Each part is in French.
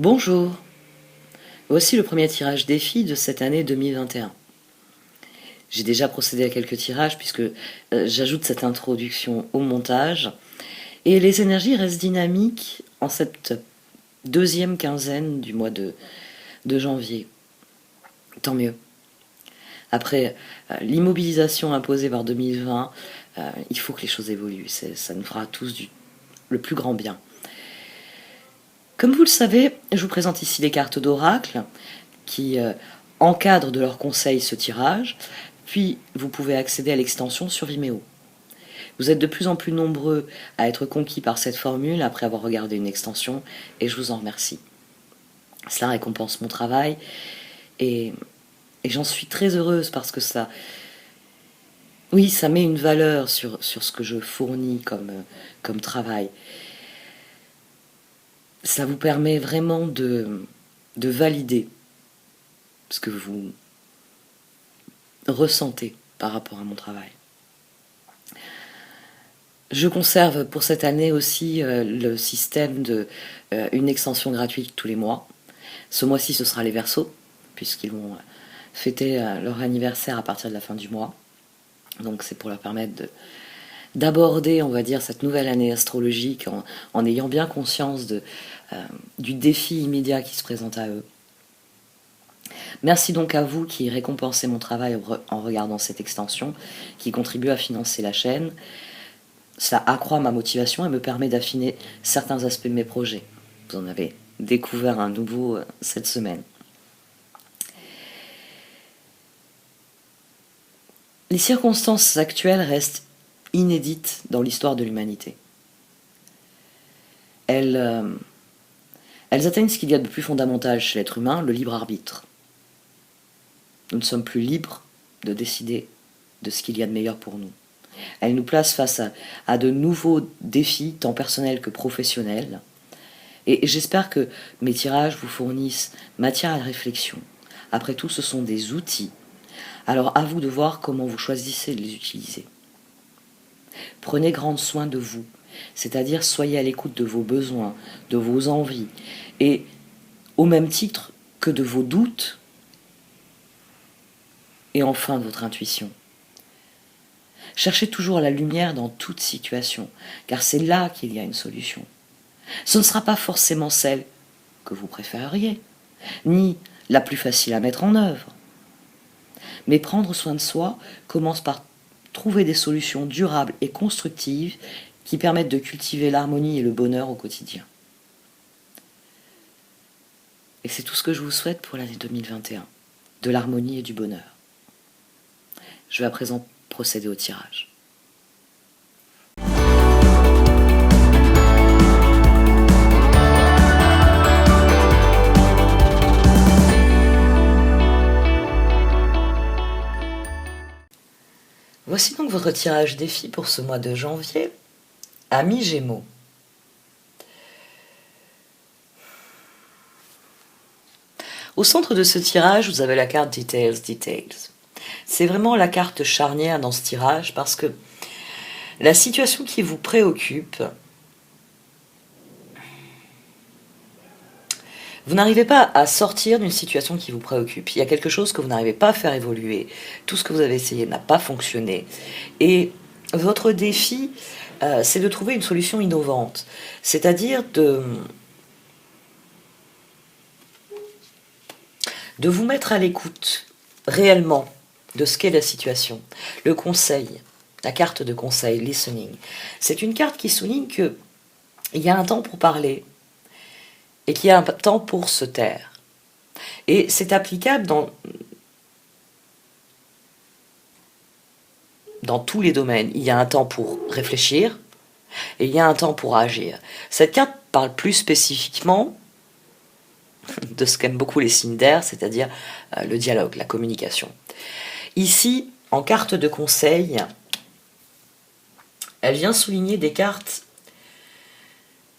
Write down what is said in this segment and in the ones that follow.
Bonjour, voici le premier tirage défi de cette année 2021. J'ai déjà procédé à quelques tirages puisque j'ajoute cette introduction au montage et les énergies restent dynamiques en cette deuxième quinzaine du mois de janvier. Tant mieux. Après l'immobilisation imposée par 2020, il faut que les choses évoluent, ça nous fera tous le plus grand bien. Comme vous le savez, je vous présente ici les cartes d'oracle qui encadrent de leurs conseils ce tirage, puis vous pouvez accéder à l'extension sur Vimeo. Vous êtes de plus en plus nombreux à être conquis par cette formule après avoir regardé une extension, et je vous en remercie. Cela récompense mon travail, et j'en suis très heureuse parce que ça met une valeur sur ce que je fournis comme travail. Ça vous permet vraiment de valider ce que vous ressentez par rapport à mon travail. Je conserve pour cette année aussi le système de une extension gratuite tous les mois. Ce mois-ci, ce sera les Verseaux, puisqu'ils vont fêter leur anniversaire à partir de la fin du mois. Donc c'est pour leur permettre d'aborder, on va dire, cette nouvelle année astrologique en ayant bien conscience du défi immédiat qui se présente à eux. Merci donc à vous qui récompensez mon travail en regardant cette extension, qui contribue à financer la chaîne. Cela accroît ma motivation et me permet d'affiner certains aspects de mes projets. Vous en avez découvert un nouveau cette semaine. Les circonstances actuelles restent inédites dans l'histoire de l'humanité. Elles atteignent ce qu'il y a de plus fondamental chez l'être humain, le libre arbitre. Nous ne sommes plus libres de décider de ce qu'il y a de meilleur pour nous. Elles nous placent face à de nouveaux défis, tant personnels que professionnels. Et j'espère que mes tirages vous fournissent matière à réflexion. Après tout, ce sont des outils. Alors à vous de voir comment vous choisissez de les utiliser. Prenez grand soin de vous, c'est-à-dire soyez à l'écoute de vos besoins, de vos envies, et au même titre que de vos doutes, et enfin de votre intuition. Cherchez toujours la lumière dans toute situation, car c'est là qu'il y a une solution. Ce ne sera pas forcément celle que vous préféreriez, ni la plus facile à mettre en œuvre. Mais prendre soin de soi commence par trouver des solutions durables et constructives qui permettent de cultiver l'harmonie et le bonheur au quotidien. Et c'est tout ce que je vous souhaite pour l'année 2021, de l'harmonie et du bonheur. Je vais à présent procéder au tirage. Voici donc votre tirage défi pour ce mois de janvier. Amis Gémeaux. Au centre de ce tirage, vous avez la carte Details. C'est vraiment la carte charnière dans ce tirage parce que la situation qui vous préoccupe, vous n'arrivez pas à sortir d'une situation qui vous préoccupe. Il y a quelque chose que vous n'arrivez pas à faire évoluer. Tout ce que vous avez essayé n'a pas fonctionné. Et votre défi, c'est de trouver une solution innovante. C'est-à-dire de vous mettre à l'écoute réellement de ce qu'est la situation. Le conseil, la carte de conseil, listening, c'est une carte qui souligne qu'il y a un temps pour parler et qu'il y a un temps pour se taire. Et c'est applicable dans tous les domaines. Il y a un temps pour réfléchir et il y a un temps pour agir. Cette carte parle plus spécifiquement de ce qu'aiment beaucoup les signes d'air, c'est-à-dire le dialogue, la communication. Ici, en carte de conseil, elle vient souligner des cartes.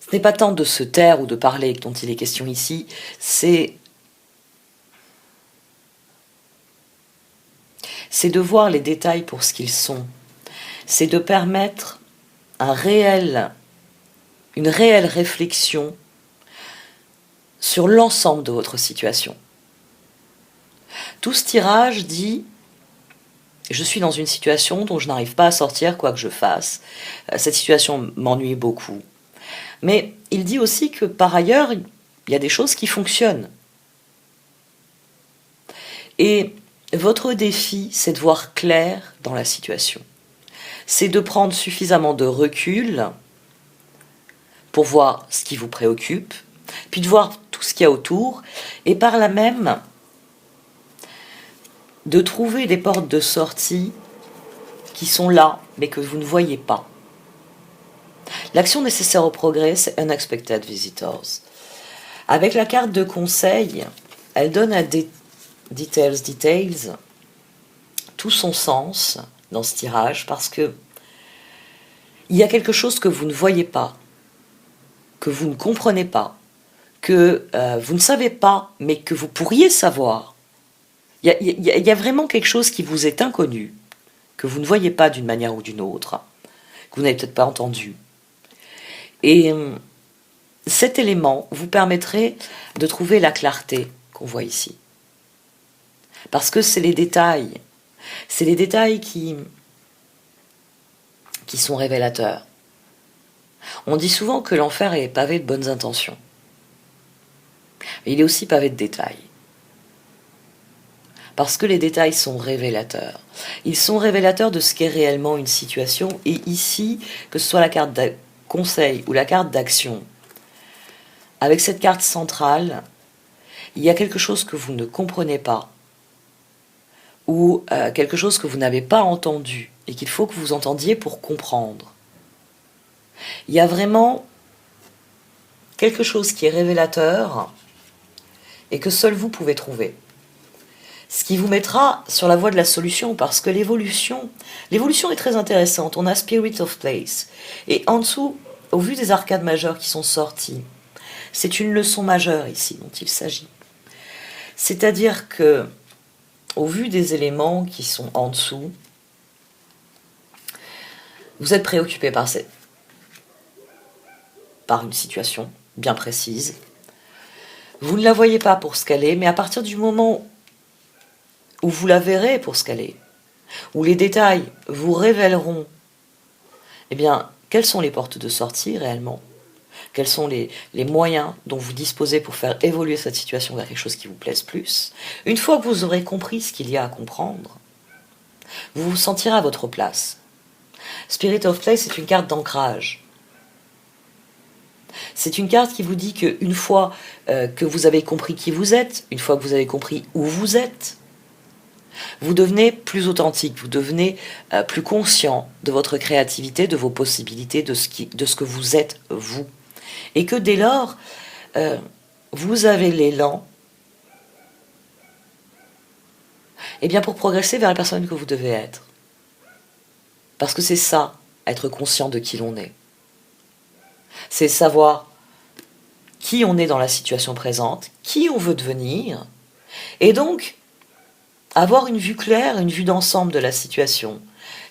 Ce n'est pas tant de se taire ou de parler dont il est question ici, c'est de voir les détails pour ce qu'ils sont. C'est de permettre une réelle réflexion sur l'ensemble de votre situation. Tout ce tirage dit « Je suis dans une situation dont je n'arrive pas à sortir quoi que je fasse. Cette situation m'ennuie beaucoup. » Mais il dit aussi que par ailleurs, il y a des choses qui fonctionnent. Et votre défi, c'est de voir clair dans la situation. C'est de prendre suffisamment de recul pour voir ce qui vous préoccupe, puis de voir tout ce qu'il y a autour, et par là même, de trouver des portes de sortie qui sont là, mais que vous ne voyez pas. L'action nécessaire au progrès, c'est Unexpected Visitors. Avec la carte de conseil, elle donne à Details tout son sens dans ce tirage, parce que il y a quelque chose que vous ne voyez pas, que vous ne comprenez pas, que vous ne savez pas, mais que vous pourriez savoir. Il y a vraiment quelque chose qui vous est inconnu, que vous ne voyez pas d'une manière ou d'une autre, que vous n'avez peut-être pas entendu. Et cet élément vous permettrait de trouver la clarté qu'on voit ici. Parce que c'est les détails qui sont révélateurs. On dit souvent que l'enfer est pavé de bonnes intentions. Mais il est aussi pavé de détails. Parce que les détails sont révélateurs. Ils sont révélateurs de ce qu'est réellement une situation. Et ici, que ce soit la carte de conseil ou la carte d'action, avec cette carte centrale, il y a quelque chose que vous ne comprenez pas, ou quelque chose que vous n'avez pas entendu, et qu'il faut que vous entendiez pour comprendre. Il y a vraiment quelque chose qui est révélateur, et que seul vous pouvez trouver. Ce qui vous mettra sur la voie de la solution, parce que l'évolution est très intéressante. On a Spirit of Place. Et en dessous, au vu des arcades majeures qui sont sorties, c'est une leçon majeure ici dont il s'agit. C'est-à-dire que, au vu des éléments qui sont en dessous, vous êtes préoccupé par une situation bien précise. Vous ne la voyez pas pour ce qu'elle est, mais à partir du moment où vous la verrez pour ce qu'elle est, où les détails vous révéleront, eh bien, quelles sont les portes de sortie réellement ? Quels sont les moyens dont vous disposez pour faire évoluer cette situation vers quelque chose qui vous plaise plus ? Une fois que vous aurez compris ce qu'il y a à comprendre, vous vous sentirez à votre place. Spirit of Place, c'est une carte d'ancrage. C'est une carte qui vous dit qu'une fois que vous avez compris qui vous êtes, une fois que vous avez compris où vous êtes, vous devenez plus authentique, vous devenez plus conscient de votre créativité, de vos possibilités, de ce que vous êtes, vous. Et que dès lors, vous avez l'élan pour progresser vers la personne que vous devez être. Parce que c'est ça, être conscient de qui l'on est. C'est savoir qui on est dans la situation présente, qui on veut devenir, et donc avoir une vue claire, une vue d'ensemble de la situation,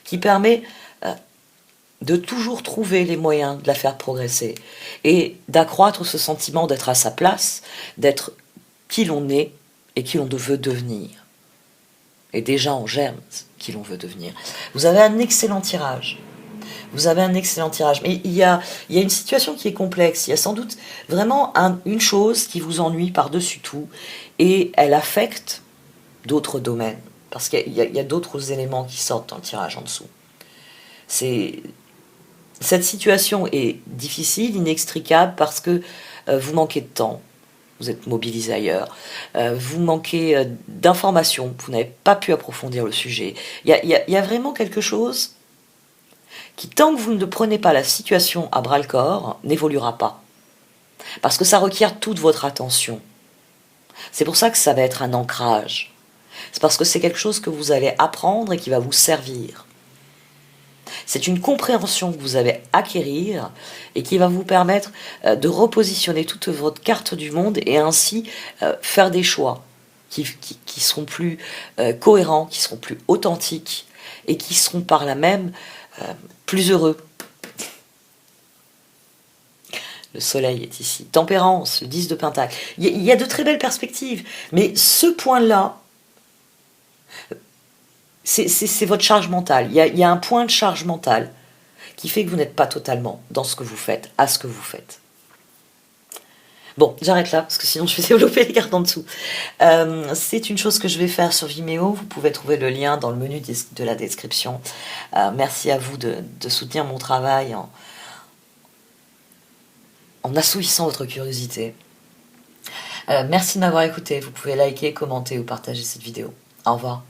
qui permet de toujours trouver les moyens de la faire progresser, et d'accroître ce sentiment d'être à sa place, d'être qui l'on est et qui l'on veut devenir. Et déjà en germe, qui l'on veut devenir. Vous avez un excellent tirage. Mais il y a une situation qui est complexe. Il y a sans doute vraiment une chose qui vous ennuie par-dessus tout, et elle affecte d'autres domaines. Parce qu'il y a d'autres éléments qui sortent dans le tirage en dessous. Cette situation est difficile, inextricable, parce que vous manquez de temps. Vous êtes mobilisé ailleurs, vous manquez d'informations, vous n'avez pas pu approfondir le sujet. Il y a vraiment quelque chose qui, tant que vous ne prenez pas la situation à bras-le-corps, n'évoluera pas. Parce que ça requiert toute votre attention. C'est pour ça que ça va être un ancrage. C'est parce que c'est quelque chose que vous allez apprendre et qui va vous servir. C'est une compréhension que vous allez acquérir et qui va vous permettre de repositionner toute votre carte du monde et ainsi faire des choix qui seront plus cohérents, qui seront plus authentiques et qui seront par là même plus heureux. Le soleil est ici. Tempérance, le 10 de Pentacle. Il y a de très belles perspectives. Mais ce point-là, c'est votre charge mentale. Il y a un point de charge mentale qui fait que vous n'êtes pas totalement dans ce que vous faites, à ce que vous faites. Bon, j'arrête là, parce que sinon je vais développer les cartes en dessous. C'est une chose que je vais faire sur Vimeo. Vous pouvez trouver le lien dans le menu de la description. Merci à vous de soutenir mon travail en assouvissant votre curiosité. Merci de m'avoir écouté. Vous pouvez liker, commenter ou partager cette vidéo. Au revoir.